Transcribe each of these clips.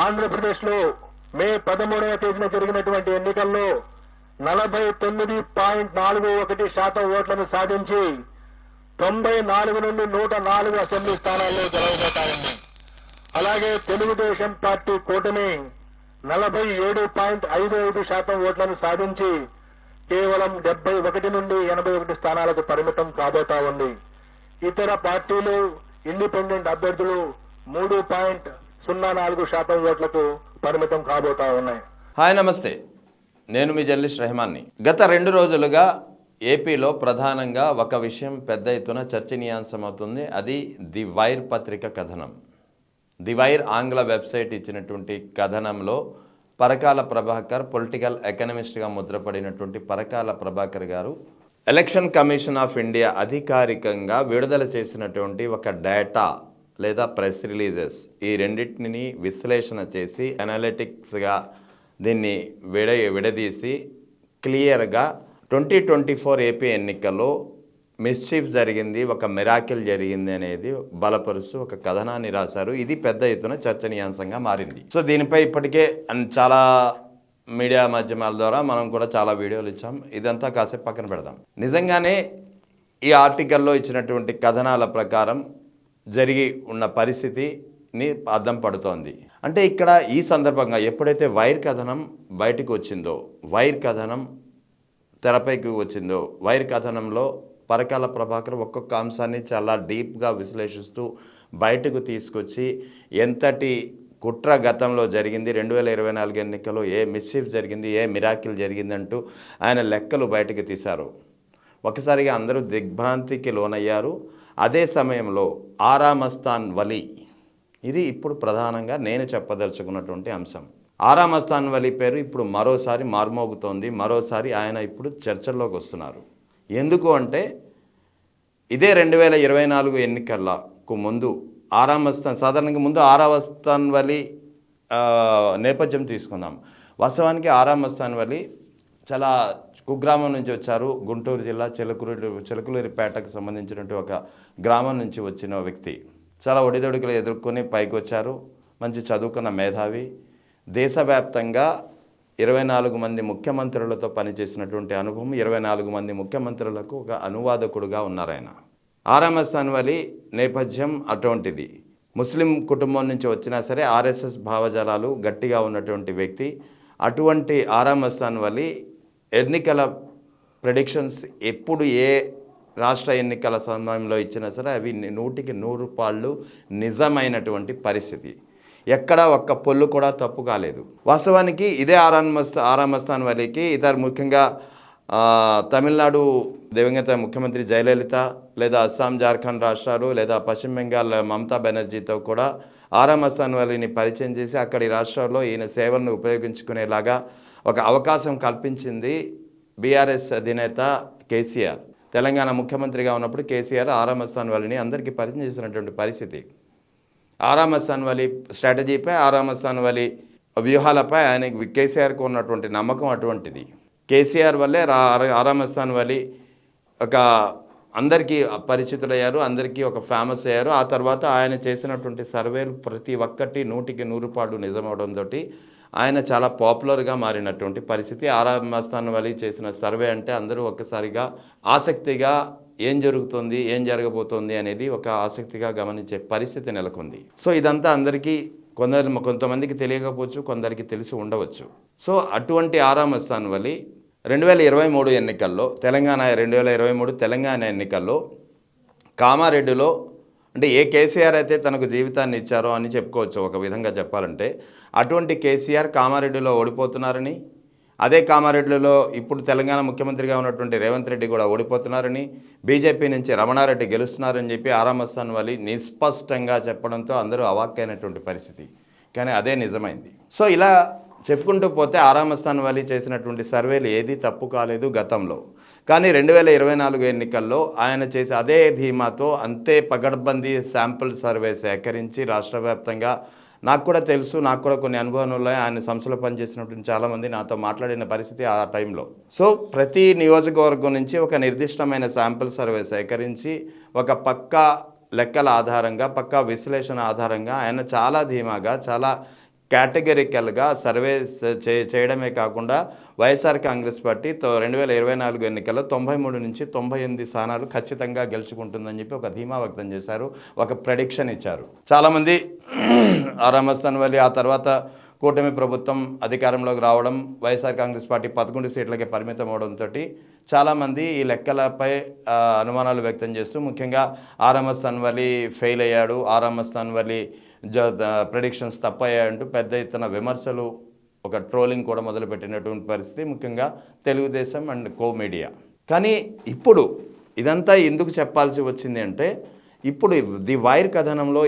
ఆంధ్రప్రదేశ్లో మే 13వ తేదీన జరిగినటువంటి ఎన్నికల్లో 49.41% ఓట్లను సాధించి 94 నుండి 104 అసెంబ్లీ స్థానాల్లో గెలవబోతాయండి. అలాగే తెలుగుదేశం పార్టీ కూటమి 47.55% ఓట్లను సాధించి కేవలం 71 నుండి 81 స్థానాలకు పరిమితం కాబోతా ఉంది. ఇతర పార్టీలు ఇండిపెండెంట్ అభ్యర్థులు 3.04% ఓట్లకు పరిమితం కాబోతా ఉన్నాయి. హాయ్ నమస్తే, నేను మీ జర్నలిస్ట్ రెహమాన్ని. గత 2 రోజులుగా ఏపీలో ప్రధానంగా ఒక విషయం పెద్ద ఎత్తున చర్చనీయాంశమవుతుంది. అది ది వైర్ పత్రిక కథనం. ది వైర్ ఆంగ్ల వెబ్సైట్ ఇచ్చినటువంటి కథనంలో పరకాల ప్రభాకర్, పొలిటికల్ ఎకనమిస్ట్గా ముద్రపడినటువంటి పరకాల ప్రభాకర్ గారు ఎలక్షన్ కమిషన్ ఆఫ్ ఇండియా అధికారికంగా విడుదల చేసినటువంటి ఒక డేటా లేదా ప్రెస్ రిలీజెస్, ఈ రెండింటిని విశ్లేషణ చేసి అనలిటిక్స్గా దీన్ని విడదీసి క్లియర్గా 2024 ఏపీ ఎన్నికల్లో మిస్చీఫ్ జరిగింది, ఒక మిరాకిల్ జరిగింది అనేది బలపరుస్తూ ఒక కథనాన్ని రాశారు. ఇది పెద్ద ఎత్తున చర్చనీయాంశంగా మారింది. సో దీనిపై ఇప్పటికే చాలా మీడియా మాధ్యమాల ద్వారా మనం కూడా చాలా వీడియోలు ఇచ్చాం. ఇదంతా కాసేపు పక్కన పెడదాం. నిజంగానే ఈ ఆర్టికల్లో ఇచ్చినటువంటి కథనాల ప్రకారం జరిగి ఉన్న పరిస్థితిని అద్దం పడుతోంది. అంటే ఇక్కడ ఈ సందర్భంగా ఎప్పుడైతే వైర్ కథనం బయటకు వచ్చిందో, వైర్ కథనం తెరపైకి వచ్చిందో, వైర్ కథనంలో పరకాల ప్రభాకర్ ఒక్కొక్క అంశాన్ని చాలా డీప్గా విశ్లేషిస్తూ బయటకు తీసుకొచ్చి ఎంతటి కుట్ర గతంలో జరిగింది, 2024 ఎన్నికల్లో ఏ మిస్చీఫ్ జరిగింది, ఏ మిరాకిల్ జరిగిందంటూ ఆయన లెక్కలు బయటకు తీశారు. ఒకసారిగా అందరూ దిగ్భ్రాంతికి లోనయ్యారు. అదే సమయంలో ఆరామస్థాన్ వలి, ఇది ఇప్పుడు ప్రధానంగా నేను చెప్పదలుచుకున్నటువంటి అంశం. ఆరామస్థాన్ వలి పేరు ఇప్పుడు మరోసారి మార్మోగుతోంది. మరోసారి ఆయన ఇప్పుడు చర్చల్లోకి వస్తున్నారు. ఎందుకు అంటే ఇదే 2024 ఎన్నికలకు ముందు ఆరామస్థాన్, సాధారణంగా ముందు ఆరామస్థాన్ వలి నేపథ్యం తీసుకుందాం. వాస్తవానికి ఆరామస్థాన్ వలి చాలా కుగ్రామం నుంచి వచ్చారు. గుంటూరు జిల్లా చిలకలూరిపేటకు సంబంధించినటువంటి ఒక గ్రామం నుంచి వచ్చిన వ్యక్తి. చాలా ఒడిదొడుకులు ఎదుర్కొని పైకి వచ్చారు. మంచి చదువుకున్న మేధావి. దేశవ్యాప్తంగా 24 మంది ముఖ్యమంత్రులతో పనిచేసినటువంటి అనుభవం, 24 మంది ముఖ్యమంత్రులకు ఒక అనువాదకుడుగా ఉన్నారు ఆయన. ఆరామస్థాన్ వలి నేపథ్యం అటువంటిది. ముస్లిం కుటుంబం నుంచి వచ్చినా సరే ఆర్ఎస్ఎస్ భావజాలాలు గట్టిగా ఉన్నటువంటి వ్యక్తి. అటువంటి ఆరామస్థాన్ వలి ఎన్నికల ప్రెడిక్షన్స్ ఎప్పుడు ఏ రాష్ట్ర ఎన్నికల సమయంలో ఇచ్చినా సరే అవి 100% పాళ్ళు నిజమైనటువంటి పరిస్థితి. ఎక్కడ ఒక్క పొల్లు కూడా తప్పు కాలేదు. వాస్తవానికి ఇదే ఆరామస్థాన్ వలికి ఇతర ముఖ్యంగా తమిళనాడు దివంగత ముఖ్యమంత్రి జయలలిత, లేదా అస్సాం, జార్ఖండ్ రాష్ట్రాలు, లేదా పశ్చిమ బెంగాల్ మమతా బెనర్జీతో కూడా ఆరామస్థాన్ వలిని పరిచయం చేసి అక్కడి రాష్ట్రాల్లో ఈయన సేవలను ఉపయోగించుకునేలాగా ఒక అవకాశం కల్పించింది బీఆర్ఎస్ అధినేత కేసీఆర్. తెలంగాణ ముఖ్యమంత్రిగా ఉన్నప్పుడు కేసీఆర్ ఆరామస్థాన్ వలిని అందరికీ పరిచయం చేసినటువంటి పరిస్థితి. ఆరామస్థాన్ వలి స్ట్రాటజీపై, ఆరామస్థాన్ వలి వ్యూహాలపై ఆయనకి కేసీఆర్కు ఉన్నటువంటి నమ్మకం అటువంటిది. కేసీఆర్ వల్లే ఆరామస్థాన్ వలి ఒక అందరికీ పరిచితులయ్యారు, అందరికీ ఒక ఫేమస్ అయ్యారు. ఆ తర్వాత ఆయన చేసినటువంటి సర్వేలు ప్రతి ఒక్కటి 100% పాళ్ళు నిజమవడంతో ఆయన చాలా పాపులర్గా మారినటువంటి పరిస్థితి. ఆరామస్థాన్ వలి చేసిన సర్వే అంటే అందరూ ఒక్కసారిగా ఆసక్తిగా ఏం జరుగుతుంది, ఏం జరగబోతోంది అనేది ఒక ఆసక్తిగా గమనించే పరిస్థితి నెలకొంది. సో ఇదంతా అందరికీ కొంతమందికి తెలియకపోవచ్చు, కొందరికి తెలిసి ఉండవచ్చు. సో అటువంటి ఆరామస్థాన్ వలి 2023 ఎన్నికల్లో, 2023 తెలంగాణ ఎన్నికల్లో కామారెడ్డిలో, అంటే ఏ కేసీఆర్ అయితే తనకు జీవితాన్ని ఇచ్చారో అని చెప్పుకోవచ్చు ఒక విధంగా చెప్పాలంటే, అటువంటి కేసీఆర్ కామారెడ్డిలో ఓడిపోతున్నారని, అదే కామారెడ్డిలో ఇప్పుడు తెలంగాణ ముఖ్యమంత్రిగా ఉన్నటువంటి రేవంత్ రెడ్డి కూడా ఓడిపోతున్నారని, బీజేపీ నుంచి రమణారెడ్డి గెలుస్తున్నారని చెప్పి ఆరామస్థాన్ వలి నిస్పష్టంగా చెప్పడంతో అందరూ అవాక్కైనటువంటి పరిస్థితి. కానీ అదే నిజమైంది. సో ఇలా చెప్పుకుంటూ పోతే ఆరామస్థాన్ వలి చేసినటువంటి సర్వేలు ఏది తప్పు కాలేదు గతంలో. కానీ 2024 ఎన్నికల్లో ఆయన చేసి అదే ధీమాతో అంతే పగడ్బందీ శాంపుల్ సర్వే సేకరించి రాష్ట్ర వ్యాప్తంగా, నాకు కూడా తెలుసు, నాకు కూడా కొన్ని అనుభవాలు ఉన్నాయి, ఆయన సంస్థలో పనిచేసినటువంటి చాలామంది నాతో మాట్లాడిన పరిస్థితి ఆ టైంలో. సో ప్రతి నియోజకవర్గం నుంచి ఒక నిర్దిష్టమైన శాంపుల్ సర్వే సేకరించి ఒక పక్కా లెక్కల ఆధారంగా, పక్కా విశ్లేషణ ఆధారంగా ఆయన చాలా ధీమాగా, చాలా కేటగిరికల్గా సర్వే చేయడమే కాకుండా వైఎస్ఆర్ కాంగ్రెస్ పార్టీ 2024 ఎన్నికల్లో 93 నుంచి 98 స్థానాలు ఖచ్చితంగా గెలుచుకుంటుందని చెప్పి ఒక ధీమా వ్యక్తం చేశారు, ఒక ప్రెడిక్షన్ ఇచ్చారు. చాలామంది ఆరామస్థాన్ వల్లి ఆ తర్వాత కూటమి ప్రభుత్వం అధికారంలోకి రావడం, వైఎస్ఆర్ కాంగ్రెస్ పార్టీ 11 సీట్లకే పరిమితం అవడంతో చాలామంది ఈ లెక్కలపై అనుమానాలు వ్యక్తం చేస్తూ, ముఖ్యంగా ఆరామస్థాన్ వల్లి ఫెయిల్ అయ్యాడు, ఆరామస్థాన్ వల్లి ప్రెడిక్షన్స్ తప్పయ్యాయంటూ పెద్ద ఎత్తున విమర్శలు, ఒక ట్రోలింగ్ కూడా మొదలుపెట్టినటువంటి పరిస్థితి, ముఖ్యంగా తెలుగుదేశం అండ్ కో మీడియా. కానీ ఇప్పుడు ఇదంతా ఎందుకు చెప్పాల్సి వచ్చింది అంటే, ఇప్పుడు ది వైర్ కథనంలో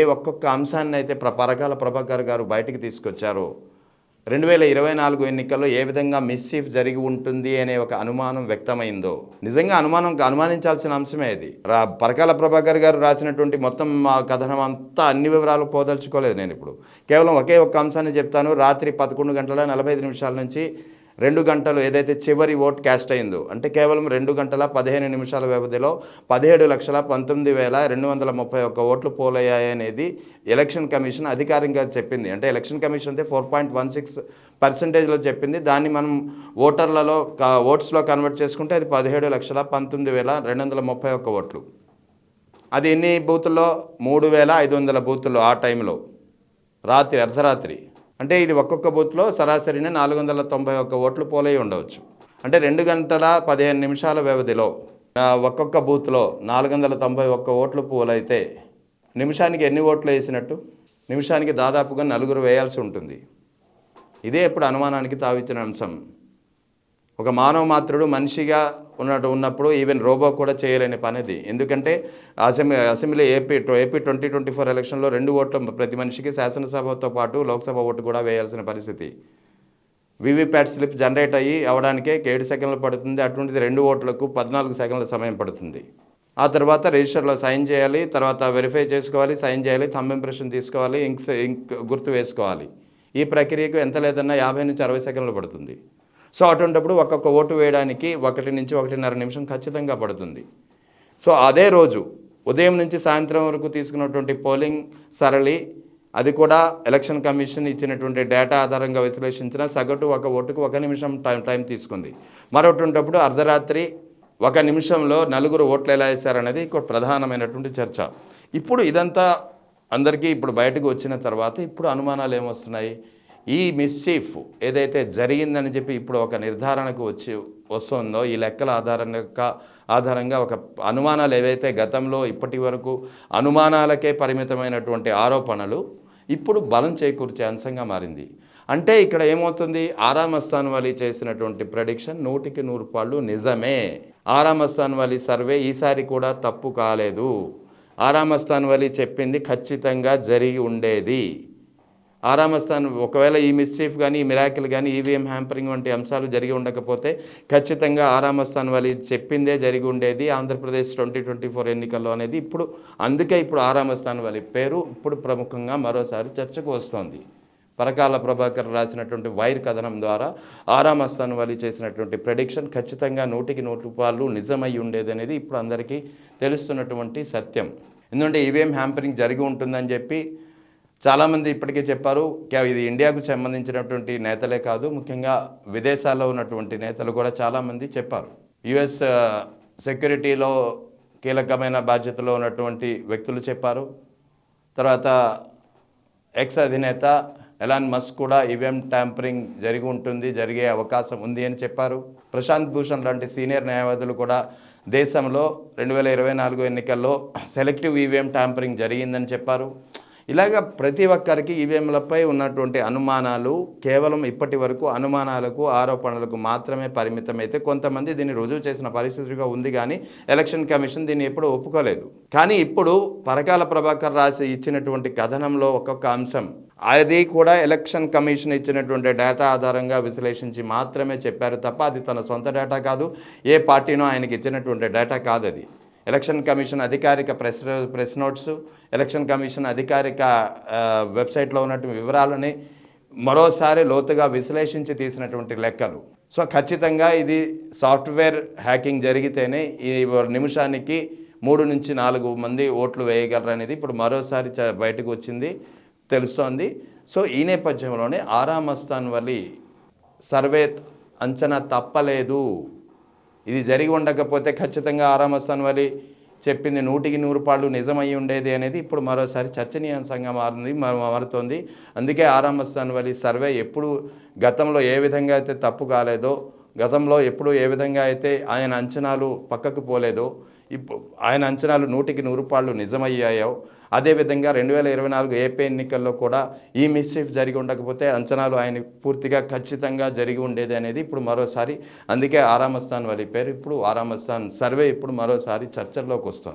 ఏ ఒక్కొక్క అంశాన్ని అయితే పరకాల ప్రభాకర్ గారు బయటికి తీసుకొచ్చారో, 2024 ఎన్నికల్లో ఏ విధంగా మిస్చీఫ్ జరిగి ఉంటుంది అనే ఒక అనుమానం వ్యక్తమైందో, నిజంగా అనుమానించాల్సిన అంశమే ఇది. పరకాల ప్రభాకర్ గారు రాసినటువంటి మొత్తం కథనం అంతా అన్ని వివరాలు పోదలుచుకోలేదు నేను ఇప్పుడు. కేవలం ఒకే ఒక్క అంశాన్ని చెప్తాను. రాత్రి 11:45 నుంచి 2 గంటలు ఏదైతే చివరి ఓట్ క్యాస్ట్ అయిందో, అంటే కేవలం 2 గంటల 15 నిమిషాల వ్యవధిలో 17,19,231 ఓట్లు పోలయ్యాయనేది ఎలక్షన్ కమిషన్ అధికారికంగా చెప్పింది. అంటే ఎలక్షన్ కమిషన్ అయితే 4.16% చెప్పింది. దాన్ని మనం ఓట్స్లో కన్వర్ట్ చేసుకుంటే అది 17,19,231 ఓట్లు. అది ఎన్ని బూతుల్లో? 3,500 బూతుల్లో ఆ టైంలో, అర్ధరాత్రి. అంటే ఇది ఒక్కొక్క బూత్లో సరాసరిని 491 ఓట్లు పోలై ఉండవచ్చు. అంటే 2 గంటల 15 నిమిషాల వ్యవధిలో ఒక్కొక్క బూత్లో 491 ఓట్లు పోలైతే నిమిషానికి ఎన్ని ఓట్లు వేసినట్టు? నిమిషానికి దాదాపుగా 4 వేయాల్సి ఉంటుంది. ఇదే ఇప్పుడు అనుమానానికి తావిచ్చిన అంశం. ఒక మానవ మాత్రుడు మనిషిగా ఉన్నప్పుడు ఈవెన్ రోబో కూడా చేయలేని పనిది. ఎందుకంటే అసెంబ్లీ ఏపీ 2024 ఎలక్షన్లో 2 ఓట్లు ప్రతి మనిషికి శాసనసభతో పాటు లోక్సభ ఓటు కూడా వేయాల్సిన పరిస్థితి. వీవీప్యాట్ స్లిప్ జనరేట్ అవడానికే 7 సెకండ్లు పడుతుంది. అటువంటిది 2 ఓట్లకు 14 సెకండ్ల సమయం పడుతుంది. ఆ తర్వాత రిజిస్టర్లో సైన్ చేయాలి, తర్వాత వెరిఫై చేసుకోవాలి, సైన్ చేయాలి, థంబ్ ఇంప్రెషన్ తీసుకోవాలి, ఇంక్ గుర్తు వేసుకోవాలి. ఈ ప్రక్రియకు ఎంత లేదన్నా 50 నుంచి 60 సెకండ్లు పడుతుంది. సో అటువంటిప్పుడు ఒక్కొక్క ఓటు వేయడానికి 1 నుంచి 1.5 నిమిషం ఖచ్చితంగా పడుతుంది. సో అదే రోజు ఉదయం నుంచి సాయంత్రం వరకు తీసుకున్నటువంటి పోలింగ్ సరళి, అది కూడా ఎలక్షన్ కమిషన్ ఇచ్చినటువంటి డేటా ఆధారంగా విశ్లేషించిన సగటు ఒక ఓటుకు 1 నిమిషం టైం తీసుకుంది. మరొకటిప్పుడు అర్ధరాత్రి 1 నిమిషంలో 4 ఓట్లు ఎలా వేశారనేది ఒక ప్రధానమైనటువంటి చర్చ. ఇప్పుడు ఇదంతా అందరికీ ఇప్పుడు బయటకు వచ్చిన తర్వాత ఇప్పుడు అనుమానాలు ఏమొస్తున్నాయి? ఈ మిస్చీఫ్ ఏదైతే జరిగిందని చెప్పి ఇప్పుడు ఒక నిర్ధారణకు వస్తుందో, ఈ లెక్కల ఆధారంగా ఒక అనుమానాలు ఏవైతే గతంలో ఇప్పటి వరకు అనుమానాలకే పరిమితమైనటువంటి ఆరోపణలు ఇప్పుడు బలం చేకూర్చే అంశంగా మారింది. అంటే ఇక్కడ ఏమవుతుంది? ఆరామస్థాన్ వల్లి చేసినటువంటి ప్రెడిక్షన్ 100కి 100 నిజమే. ఆరామస్థాన్ వల్లి సర్వే ఈసారి కూడా తప్పు కాలేదు. ఆరామస్థాన్ వల్లి చెప్పింది ఖచ్చితంగా జరిగి ఉండేది. ఆరామస్థాన్ ఒకవేళ ఈ మిస్చీఫ్ కానీ, ఈ మిరాకిల్ కానీ, ఈవీఎం హ్యాంపరింగ్ వంటి అంశాలు జరిగి ఉండకపోతే ఖచ్చితంగా ఆరామస్థాన్ వల్లి చెప్పిందే జరిగి ఉండేది ఆంధ్రప్రదేశ్ 2024 ఎన్నికల్లో అనేది ఇప్పుడు. అందుకే ఇప్పుడు ఆరామస్థాన్ వల్లి పేరు ఇప్పుడు ప్రముఖంగా మరోసారి చర్చకు వస్తోంది. పరకాల ప్రభాకర్ రాసినటువంటి వైర్ కథనం ద్వారా ఆరామస్థాన్ వల్లి చేసినటువంటి ప్రెడిక్షన్ ఖచ్చితంగా 100కి 100 నిజమై ఉండేది అనేది ఇప్పుడు అందరికీ తెలుస్తున్నటువంటి సత్యం. ఎందుకంటే ఈవీఎం హ్యాంపరింగ్ జరిగి ఉంటుందని చెప్పి చాలామంది ఇప్పటికే చెప్పారు. ఇది ఇండియాకు సంబంధించినటువంటి నేతలే కాదు, ముఖ్యంగా విదేశాల్లో ఉన్నటువంటి నేతలు కూడా చాలామంది చెప్పారు. యుఎస్ సెక్యూరిటీలో కీలకమైన బాధ్యతలో ఉన్నటువంటి వ్యక్తులు చెప్పారు. తర్వాత ఎక్స్ అధినేత ఎలాన్ మస్క్ కూడా ఈవీఎం ట్యాంపరింగ్ జరిగి ఉంటుంది, జరిగే అవకాశం ఉంది అని చెప్పారు. ప్రశాంత్ భూషణ్ లాంటి సీనియర్ న్యాయవాదులు కూడా దేశంలో 2024 ఎన్నికల్లో సెలెక్టివ్ ఈవీఎం ట్యాంపరింగ్ జరిగిందని చెప్పారు. ఇలాగ ప్రతి ఒక్కరికి ఈవీఎంలపై ఉన్నటువంటి అనుమానాలు కేవలం ఇప్పటి వరకు అనుమానాలకు, ఆరోపణలకు మాత్రమే పరిమితమైతే కొంతమంది దీన్ని రుజువు చేసిన పరిస్థితిగా ఉంది. కానీ ఎలక్షన్ కమిషన్ దీన్ని ఎప్పుడూ ఒప్పుకోలేదు. కానీ ఇప్పుడు పరకాల ప్రభాకర్ రాసి ఇచ్చినటువంటి కథనంలో ఒక్కొక్క అంశం, అది కూడా ఎలక్షన్ కమిషన్ ఇచ్చినటువంటి డేటా ఆధారంగా విశ్లేషించి మాత్రమే చెప్పారు తప్ప అది తన సొంత డేటా కాదు, ఏ పార్టీనో ఆయనకి ఇచ్చినటువంటి డేటా కాదు. అది ఎలక్షన్ కమిషన్ అధికారిక ప్రెస్ నోట్స్, ఎలక్షన్ కమిషన్ అధికారిక వెబ్సైట్లో ఉన్నటువంటి వివరాలని మరోసారి లోతుగా విశ్లేషించి తీసినటువంటి లెక్కలు. సో ఖచ్చితంగా ఇది సాఫ్ట్వేర్ హ్యాకింగ్ జరిగితేనే ఈ నిమిషానికి 3 నుంచి 4 మంది ఓట్లు వేయగలరు అనేది ఇప్పుడు మరోసారి బయటకు వచ్చింది, తెలుస్తోంది. సో ఈ నేపథ్యంలోనే ఆరామస్థాన్ వలి సర్వే అంచనా తప్పలేదు. ఇది జరిగి ఉండకపోతే ఖచ్చితంగా ఆరామస్థాన్ వలి చెప్పింది 100% నిజమయ్యి ఉండేది అనేది ఇప్పుడు మరోసారి చర్చనీయాంశంగా మారుతోంది. అందుకే ఆరామస్థాన్ వలి సర్వే ఎప్పుడు గతంలో ఏ విధంగా అయితే తప్పు కాలేదో, గతంలో ఎప్పుడు ఏ విధంగా అయితే ఆయన అంచనాలు పక్కకు పోలేదో, ఇప్పుడు ఆయన అంచనాలు 100% నిజమయ్యాయో, అదేవిధంగా 2024 ఏపీ ఎన్నికల్లో కూడా ఈ మిస్చీఫ్ జరిగి ఉండకపోతే అంచనాలు ఆయన పూర్తిగా ఖచ్చితంగా జరిగి ఉండేది అనేది ఇప్పుడు మరోసారి, అందుకే ఆరామస్థాన్ వలి పేరు ఇప్పుడు ఆరామస్థాన్ సర్వే ఇప్పుడు మరోసారి చర్చల్లోకి వస్తుంది.